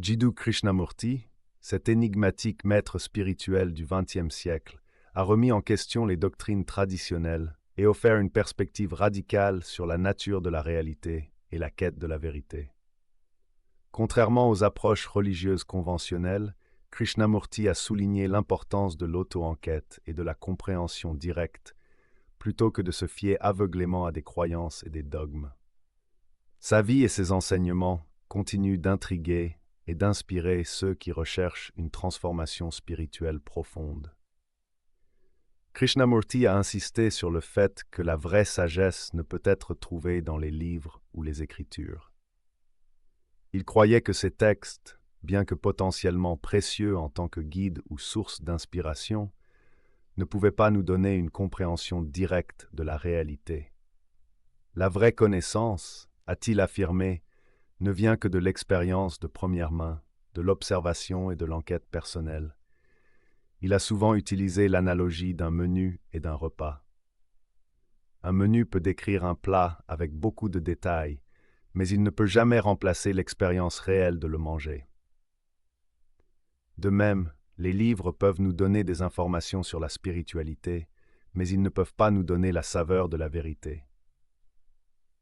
Jiddu Krishnamurti, cet énigmatique maître spirituel du XXe siècle, a remis en question les doctrines traditionnelles et offert une perspective radicale sur la nature de la réalité et la quête de la vérité. Contrairement aux approches religieuses conventionnelles, Krishnamurti a souligné l'importance de l'auto-enquête et de la compréhension directe, plutôt que de se fier aveuglément à des croyances et des dogmes. Sa vie et ses enseignements continuent d'intriguer et d'inspirer ceux qui recherchent une transformation spirituelle profonde. Krishnamurti a insisté sur le fait que la vraie sagesse ne peut être trouvée dans les livres ou les écritures. Il croyait que ces textes, bien que potentiellement précieux en tant que guide ou source d'inspiration, ne pouvaient pas nous donner une compréhension directe de la réalité. La vraie connaissance, a-t-il affirmé, ne vient que de l'expérience de première main, de l'observation et de l'enquête personnelle. Il a souvent utilisé l'analogie d'un menu et d'un repas. Un menu peut décrire un plat avec beaucoup de détails, mais il ne peut jamais remplacer l'expérience réelle de le manger. De même, les livres peuvent nous donner des informations sur la spiritualité, mais ils ne peuvent pas nous donner la saveur de la vérité.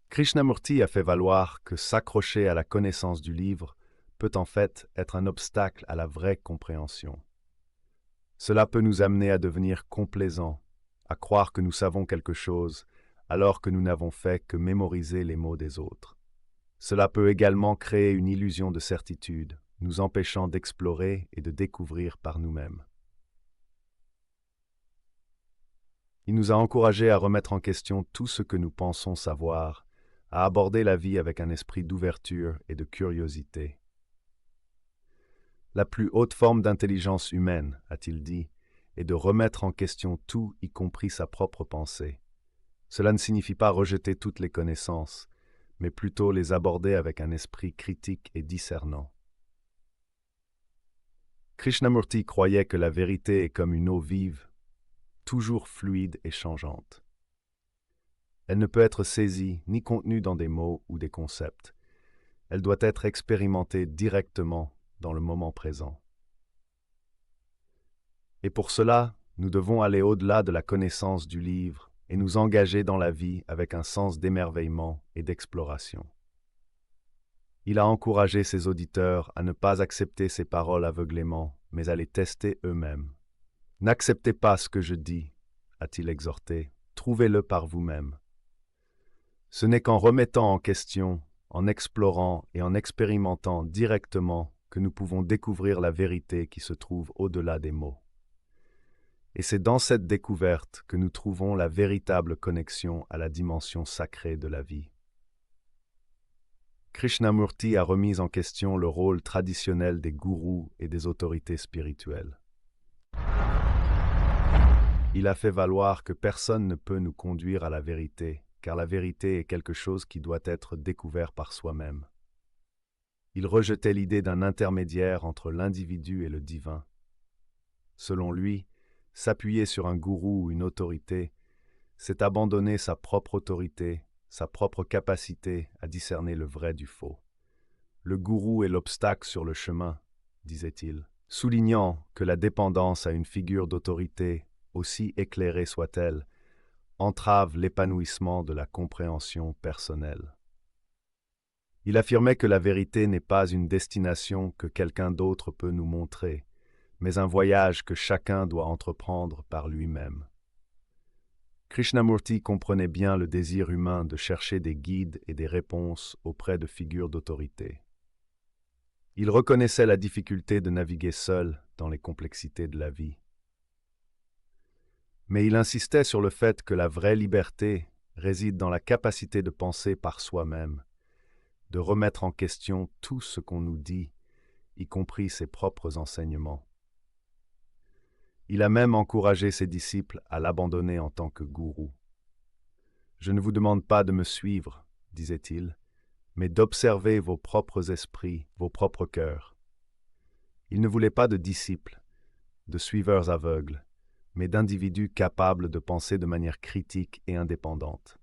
Krishnamurti a fait valoir que s'accrocher à la connaissance du livre peut en fait être un obstacle à la vraie compréhension. Cela peut nous amener à devenir complaisants, à croire que nous savons quelque chose, alors que nous n'avons fait que mémoriser les mots des autres. Cela peut également créer une illusion de certitude, nous empêchant d'explorer et de découvrir par nous-mêmes. Il nous a encouragés à remettre en question tout ce que nous pensons savoir, à aborder la vie avec un esprit d'ouverture et de curiosité. La plus haute forme d'intelligence humaine, a-t-il dit, est de remettre en question tout, y compris sa propre pensée. Cela ne signifie pas rejeter toutes les connaissances, mais plutôt les aborder avec un esprit critique et discernant. Krishnamurti croyait que la vérité est comme une eau vive, toujours fluide et changeante. Elle ne peut être saisie ni contenue dans des mots ou des concepts. Elle doit être expérimentée directement dans le moment présent. Et pour cela, nous devons aller au-delà de la connaissance du livre et nous engager dans la vie avec un sens d'émerveillement et d'exploration. Il a encouragé ses auditeurs à ne pas accepter ses paroles aveuglément, mais à les tester eux-mêmes. « N'acceptez pas ce que je dis, a-t-il exhorté, trouvez-le par vous-même. Ce n'est qu'en remettant en question, en explorant et en expérimentant directement que nous pouvons découvrir la vérité qui se trouve au-delà des mots. Et c'est dans cette découverte que nous trouvons la véritable connexion à la dimension sacrée de la vie. » Krishnamurti a remis en question le rôle traditionnel des gourous et des autorités spirituelles. Il a fait valoir que personne ne peut nous conduire à la vérité, car la vérité est quelque chose qui doit être découvert par soi-même. Il rejetait l'idée d'un intermédiaire entre l'individu et le divin. Selon lui, s'appuyer sur un gourou ou une autorité, c'est abandonner sa propre autorité, sa propre capacité à discerner le vrai du faux. Le gourou est l'obstacle sur le chemin, disait-il, soulignant que la dépendance à une figure d'autorité, aussi éclairée soit-elle, entrave l'épanouissement de la compréhension personnelle. Il affirmait que la vérité n'est pas une destination que quelqu'un d'autre peut nous montrer, mais un voyage que chacun doit entreprendre par lui-même. Krishnamurti comprenait bien le désir humain de chercher des guides et des réponses auprès de figures d'autorité. Il reconnaissait la difficulté de naviguer seul dans les complexités de la vie. Mais il insistait sur le fait que la vraie liberté réside dans la capacité de penser par soi-même, de remettre en question tout ce qu'on nous dit, y compris ses propres enseignements. Il a même encouragé ses disciples à l'abandonner en tant que gourou. « Je ne vous demande pas de me suivre, disait-il, mais d'observer vos propres esprits, vos propres cœurs. » Il ne voulait pas de disciples, de suiveurs aveugles, mais d'individus capables de penser de manière critique et indépendante.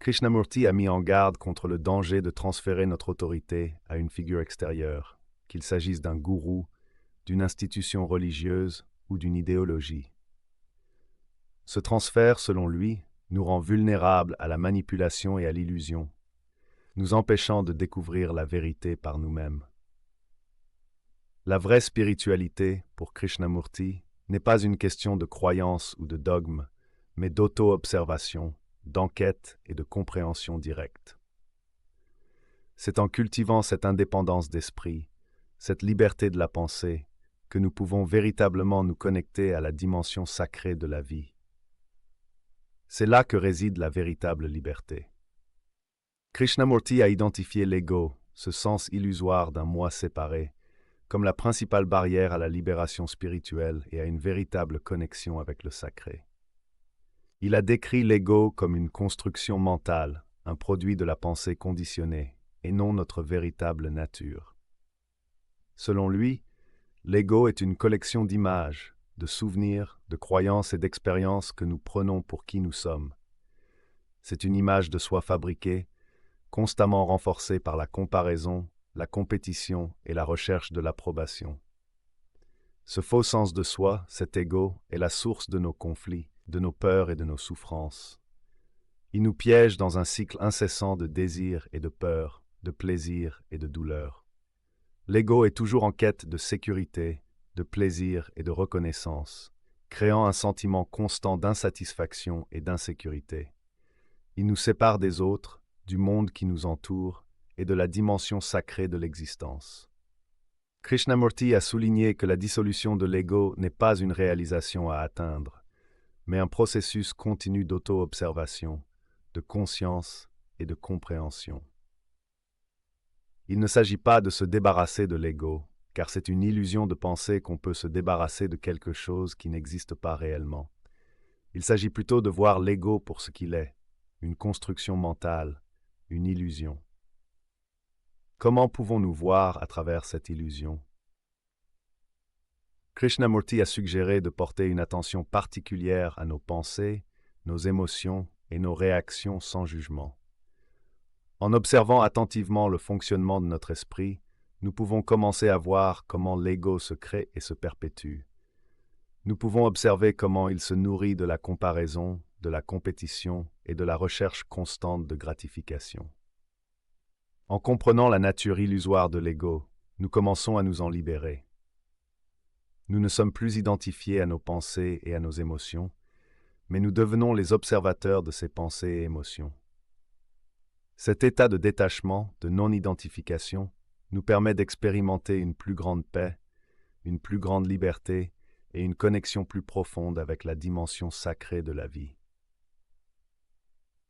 Krishnamurti a mis en garde contre le danger de transférer notre autorité à une figure extérieure, qu'il s'agisse d'un gourou, d'une institution religieuse ou d'une idéologie. Ce transfert, selon lui, nous rend vulnérables à la manipulation et à l'illusion, nous empêchant de découvrir la vérité par nous-mêmes. La vraie spiritualité, pour Krishnamurti, n'est pas une question de croyance ou de dogme, mais d'auto-observation, d'enquête et de compréhension directe. C'est en cultivant cette indépendance d'esprit, cette liberté de la pensée, que nous pouvons véritablement nous connecter à la dimension sacrée de la vie. C'est là que réside la véritable liberté. Krishnamurti a identifié l'ego, ce sens illusoire d'un moi séparé, comme la principale barrière à la libération spirituelle et à une véritable connexion avec le sacré. Il a décrit l'ego comme une construction mentale, un produit de la pensée conditionnée, et non notre véritable nature. Selon lui, l'ego est une collection d'images, de souvenirs, de croyances et d'expériences que nous prenons pour qui nous sommes. C'est une image de soi fabriquée, constamment renforcée par la comparaison, la compétition et la recherche de l'approbation. Ce faux sens de soi, cet ego, est la source de nos conflits, de nos peurs et de nos souffrances. Il nous piège dans un cycle incessant de désir et de peur, de plaisir et de douleur. L'ego est toujours en quête de sécurité, de plaisir et de reconnaissance, créant un sentiment constant d'insatisfaction et d'insécurité. Il nous sépare des autres, du monde qui nous entoure et de la dimension sacrée de l'existence. Krishnamurti a souligné que la dissolution de l'ego n'est pas une réalisation à atteindre, mais un processus continu d'auto-observation, de conscience et de compréhension. Il ne s'agit pas de se débarrasser de l'ego, car c'est une illusion de penser qu'on peut se débarrasser de quelque chose qui n'existe pas réellement. Il s'agit plutôt de voir l'ego pour ce qu'il est, une construction mentale, une illusion. Comment pouvons-nous voir à travers cette illusion? Krishnamurti a suggéré de porter une attention particulière à nos pensées, nos émotions et nos réactions sans jugement. En observant attentivement le fonctionnement de notre esprit, nous pouvons commencer à voir comment l'ego se crée et se perpétue. Nous pouvons observer comment il se nourrit de la comparaison, de la compétition et de la recherche constante de gratification. En comprenant la nature illusoire de l'ego, nous commençons à nous en libérer. Nous ne sommes plus identifiés à nos pensées et à nos émotions, mais nous devenons les observateurs de ces pensées et émotions. Cet état de détachement, de non-identification, nous permet d'expérimenter une plus grande paix, une plus grande liberté et une connexion plus profonde avec la dimension sacrée de la vie.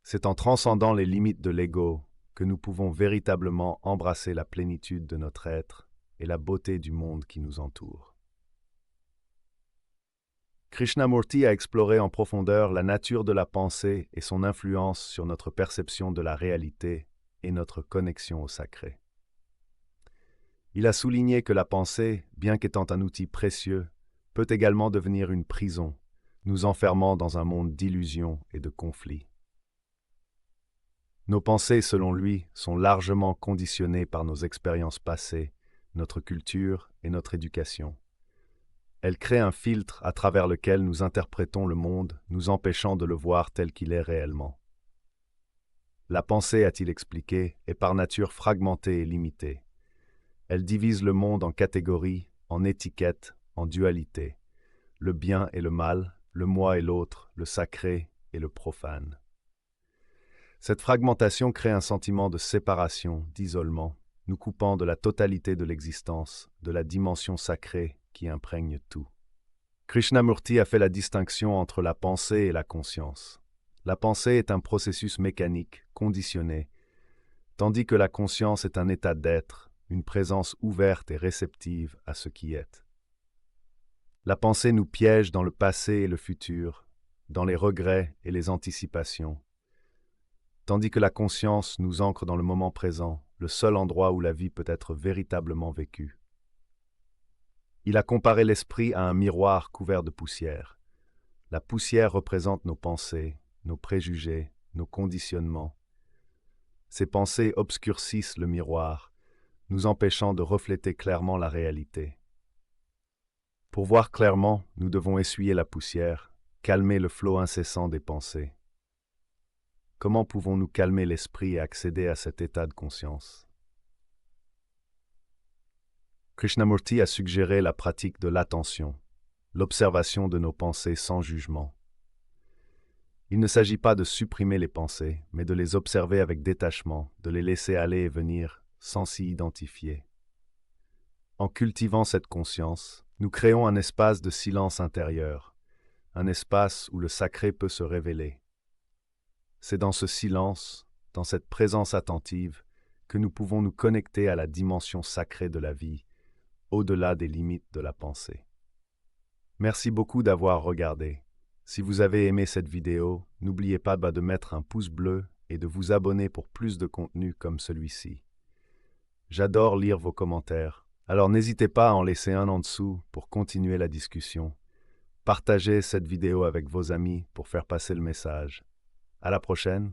C'est en transcendant les limites de l'ego que nous pouvons véritablement embrasser la plénitude de notre être et la beauté du monde qui nous entoure. Krishnamurti a exploré en profondeur la nature de la pensée et son influence sur notre perception de la réalité et notre connexion au sacré. Il a souligné que la pensée, bien qu'étant un outil précieux, peut également devenir une prison, nous enfermant dans un monde d'illusions et de conflits. Nos pensées, selon lui, sont largement conditionnées par nos expériences passées, notre culture et notre éducation. Elles créent un filtre à travers lequel nous interprétons le monde, nous empêchant de le voir tel qu'il est réellement. La pensée, a-t-il expliqué, est par nature fragmentée et limitée. Elle divise le monde en catégories, en étiquettes, en dualités. Le bien et le mal, le moi et l'autre, le sacré et le profane. Cette fragmentation crée un sentiment de séparation, d'isolement, nous coupant de la totalité de l'existence, de la dimension sacrée qui imprègne tout. Krishnamurti a fait la distinction entre la pensée et la conscience. La pensée est un processus mécanique, conditionné, tandis que la conscience est un état d'être, une présence ouverte et réceptive à ce qui est. La pensée nous piège dans le passé et le futur, dans les regrets et les anticipations, tandis que la conscience nous ancre dans le moment présent, le seul endroit où la vie peut être véritablement vécue. Il a comparé l'esprit à un miroir couvert de poussière. La poussière représente nos pensées, nos préjugés, nos conditionnements, Ces pensées obscurcissent le miroir, nous empêchant de refléter clairement la réalité. Pour voir clairement, nous devons essuyer la poussière, calmer le flot incessant des pensées. Comment pouvons-nous calmer l'esprit et accéder à cet état de conscience? Krishnamurti a suggéré la pratique de l'attention, l'observation de nos pensées sans jugement. Il ne s'agit pas de supprimer les pensées, mais de les observer avec détachement, de les laisser aller et venir sans s'y identifier. En cultivant cette conscience, nous créons un espace de silence intérieur, un espace où le sacré peut se révéler. C'est dans ce silence, dans cette présence attentive, que nous pouvons nous connecter à la dimension sacrée de la vie, au-delà des limites de la pensée. Merci beaucoup d'avoir regardé. Si vous avez aimé cette vidéo, n'oubliez pas de mettre un pouce bleu et de vous abonner pour plus de contenu comme celui-ci. J'adore lire vos commentaires, alors n'hésitez pas à en laisser un en dessous pour continuer la discussion. Partagez cette vidéo avec vos amis pour faire passer le message. À la prochaine!